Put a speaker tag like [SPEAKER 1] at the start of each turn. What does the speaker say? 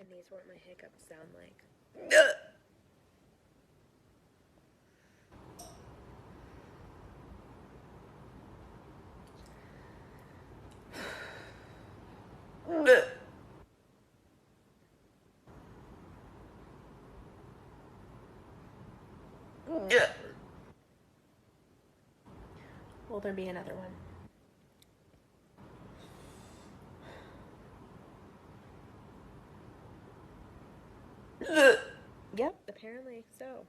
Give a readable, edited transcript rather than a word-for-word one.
[SPEAKER 1] And these are what my hiccups sound like. Will there be another one? Yep, apparently so.